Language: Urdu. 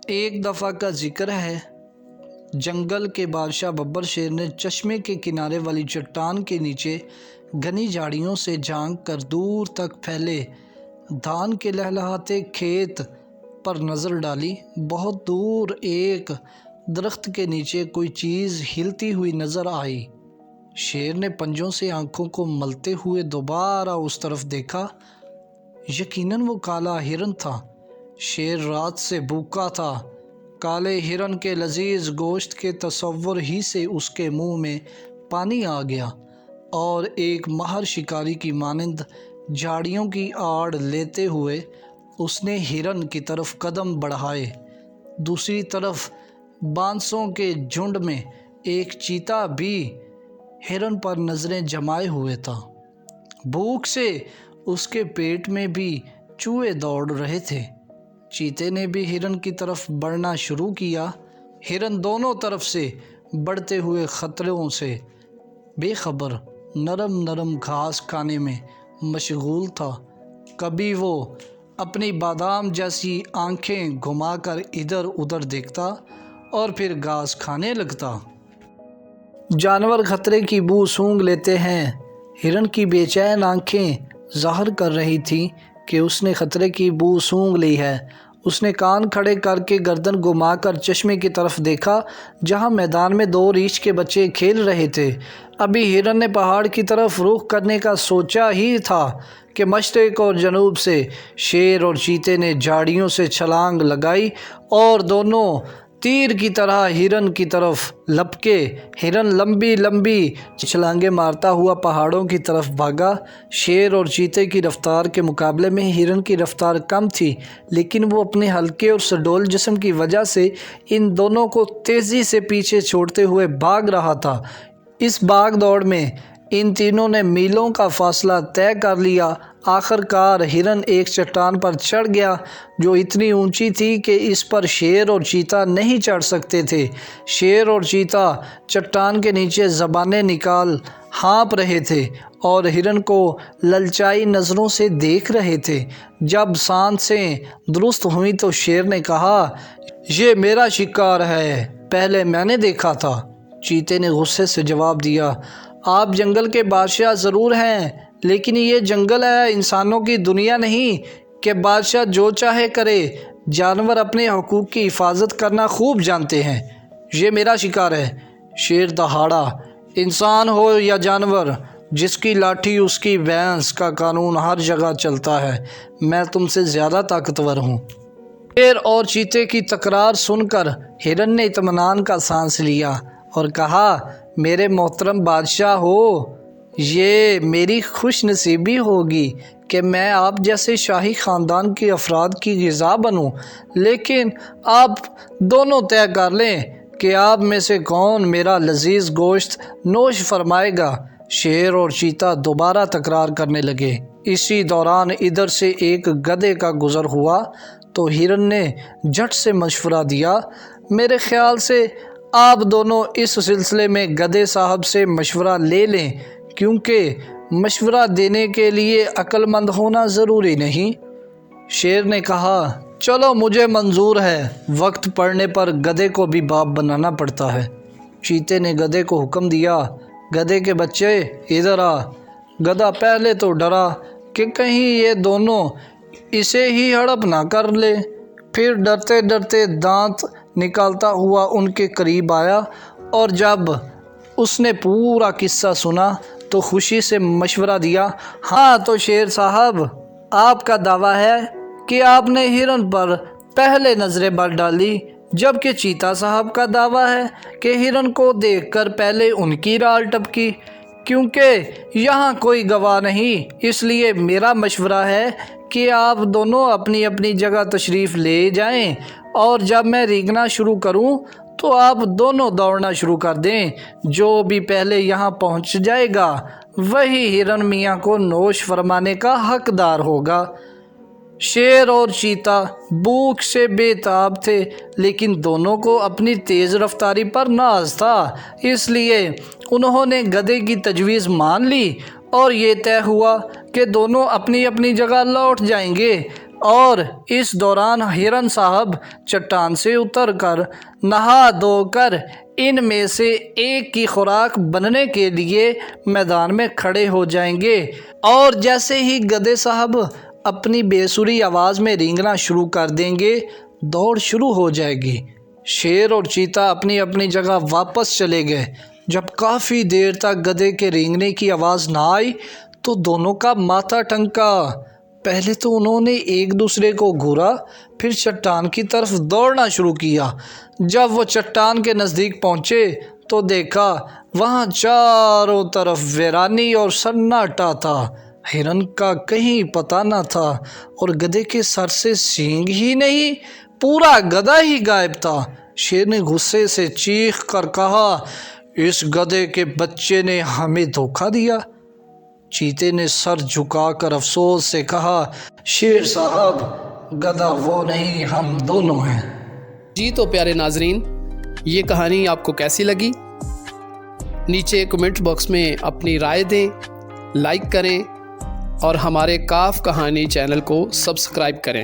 ایک دفعہ کا ذکر ہے، جنگل کے بادشاہ ببر شیر نے چشمے کے کنارے والی چٹان کے نیچے گھنی جھاڑیوں سے جھانک کر دور تک پھیلے دھان کے لہلہاتے کھیت پر نظر ڈالی۔ بہت دور ایک درخت کے نیچے کوئی چیز ہلتی ہوئی نظر آئی۔ شیر نے پنجوں سے آنکھوں کو ملتے ہوئے دوبارہ اس طرف دیکھا۔ یقیناً وہ کالا ہرن تھا۔ شیر رات سے بھوکا تھا۔ کالے ہرن کے لذیذ گوشت کے تصور ہی سے اس کے منہ میں پانی آ گیا اور ایک ماہر شکاری کی مانند جھاڑیوں کی آڑ لیتے ہوئے اس نے ہرن کی طرف قدم بڑھائے۔ دوسری طرف بانسوں کے جھنڈ میں ایک چیتا بھی ہرن پر نظریں جمائے ہوئے تھا۔ بھوک سے اس کے پیٹ میں بھی چوہے دوڑ رہے تھے۔ چیتے نے بھی ہرن کی طرف بڑھنا شروع کیا۔ ہرن دونوں طرف سے بڑھتے ہوئے خطروں سے بے خبر نرم نرم گھاس کھانے میں مشغول تھا۔ کبھی وہ اپنی بادام جیسی آنکھیں گھما کر ادھر ادھر دیکھتا اور پھر گھاس کھانے لگتا۔ جانور خطرے کی بو سونگھ لیتے ہیں۔ ہرن کی بے چین آنکھیں ظاہر کر رہی تھیں کہ اس نے خطرے کی بو سونگھ لی ہے۔ اس نے کان کھڑے کر کے گردن گھما کر چشمے کی طرف دیکھا جہاں میدان میں دو ریچھ کے بچے کھیل رہے تھے۔ ابھی ہرن نے پہاڑ کی طرف رخ کرنے کا سوچا ہی تھا کہ مشرق اور جنوب سے شیر اور چیتے نے جھاڑیوں سے چھلانگ لگائی اور دونوں تیر کی طرح ہرن کی طرف لپکے۔ ہرن لمبی لمبی چھلانگیں مارتا ہوا پہاڑوں کی طرف بھاگا۔ شیر اور چیتے کی رفتار کے مقابلے میں ہرن کی رفتار کم تھی، لیکن وہ اپنے ہلکے اور سڈول جسم کی وجہ سے ان دونوں کو تیزی سے پیچھے چھوڑتے ہوئے بھاگ رہا تھا۔ اس بھاگ دوڑ میں ان تینوں نے میلوں کا فاصلہ طے کر لیا۔ آخر کار ہرن ایک چٹان پر چڑھ گیا جو اتنی اونچی تھی کہ اس پر شیر اور چیتا نہیں چڑھ سکتے تھے۔ شیر اور چیتا چٹان کے نیچے زبانیں نکال ہانپ رہے تھے اور ہرن کو للچائی نظروں سے دیکھ رہے تھے۔ جب سانسیں درست ہوئیں تو شیر نے کہا، یہ میرا شکار ہے، پہلے میں نے دیکھا تھا۔ چیتے نے غصے سے جواب دیا، آپ جنگل کے بادشاہ ضرور ہیں، لیکن یہ جنگل ہے، انسانوں کی دنیا نہیں کہ بادشاہ جو چاہے کرے۔ جانور اپنے حقوق کی حفاظت کرنا خوب جانتے ہیں۔ یہ میرا شکار ہے۔ شیر دہاڑا، انسان ہو یا جانور، جس کی لاٹھی اس کی بھینس کا قانون ہر جگہ چلتا ہے۔ میں تم سے زیادہ طاقتور ہوں۔ شیر اور چیتے کی تکرار سن کر ہرن نے اطمینان کا سانس لیا اور کہا، میرے محترم بادشاہ ہو، یہ میری خوش نصیبی ہوگی کہ میں آپ جیسے شاہی خاندان کے افراد کی غذا بنوں، لیکن آپ دونوں طے کر لیں کہ آپ میں سے کون میرا لذیذ گوشت نوش فرمائے گا۔ شیر اور چیتا دوبارہ تکرار کرنے لگے۔ اسی دوران ادھر سے ایک گدھے کا گزر ہوا تو ہرن نے جھٹ سے مشورہ دیا، میرے خیال سے آپ دونوں اس سلسلے میں گدھے صاحب سے مشورہ لے لیں، کیونکہ مشورہ دینے کے لیے عقل مند ہونا ضروری نہیں۔ شیر نے کہا، چلو مجھے منظور ہے، وقت پڑنے پر گدھے کو بھی باپ بنانا پڑتا ہے۔ چیتے نے گدھے کو حکم دیا، گدھے کے بچے ادھر آ۔ گدھا پہلے تو ڈرا کہ کہیں یہ دونوں اسے ہی ہڑپ نہ کر لے، پھر ڈرتے ڈرتے دانت نکالتا ہوا ان کے قریب آیا اور جب اس نے پورا قصہ سنا تو خوشی سے مشورہ دیا، ہاں تو شیر صاحب، آپ کا دعویٰ ہے کہ آپ نے ہرن پر پہلے نظریں بر ڈالی، جبکہ چیتا صاحب کا دعویٰ ہے کہ ہرن کو دیکھ کر پہلے ان کی رال ٹپکی۔ کیونکہ یہاں کوئی گواہ نہیں، اس لیے میرا مشورہ ہے کہ آپ دونوں اپنی اپنی جگہ تشریف لے جائیں اور جب میں رینگنا شروع کروں تو آپ دونوں دوڑنا شروع کر دیں۔ جو بھی پہلے یہاں پہنچ جائے گا وہی ہرن میاں کو نوش فرمانے کا حقدار ہوگا۔ شیر اور چیتا بھوک سے بے تاب تھے، لیکن دونوں کو اپنی تیز رفتاری پر ناز تھا، اس لیے انہوں نے گدھے کی تجویز مان لی اور یہ طے ہوا کہ دونوں اپنی اپنی جگہ لوٹ جائیں گے۔ اور اس دوران ہرن صاحب چٹان سے اتر کر نہا دھو کر ان میں سے ایک کی خوراک بننے کے لیے میدان میں کھڑے ہو جائیں گے، اور جیسے ہی گدھے صاحب اپنی بے سری آواز میں رینگنا شروع کر دیں گے، دوڑ شروع ہو جائے گی۔ شیر اور چیتا اپنی اپنی جگہ واپس چلے گئے۔ جب کافی دیر تک گدھے کے رینگنے کی آواز نہ آئی تو دونوں کا ماتھا ٹھنکا۔ پہلے تو انہوں نے ایک دوسرے کو گھورا، پھر چٹان کی طرف دوڑنا شروع کیا۔ جب وہ چٹان کے نزدیک پہنچے تو دیکھا وہاں چاروں طرف ویرانی اور سناٹا تھا۔ ہرن کا کہیں پتہ نہ تھا اور گدھے کے سر سے سینگ ہی نہیں، پورا گدھا ہی غائب تھا۔ شیر نے غصے سے چیخ کر کہا، اس گدھے کے بچے نے ہمیں دھوکہ دیا۔ چیتے نے سر جھکا کر افسوس سے کہا، شیر صاحب، گدھا وہ نہیں، ہم دونوں ہیں۔ جی تو پیارے ناظرین، یہ کہانی آپ کو کیسی لگی؟ نیچے کمنٹ باکس میں اپنی رائے دیں، لائک کریں اور ہمارے کاف کہانی چینل کو سبسکرائب کریں۔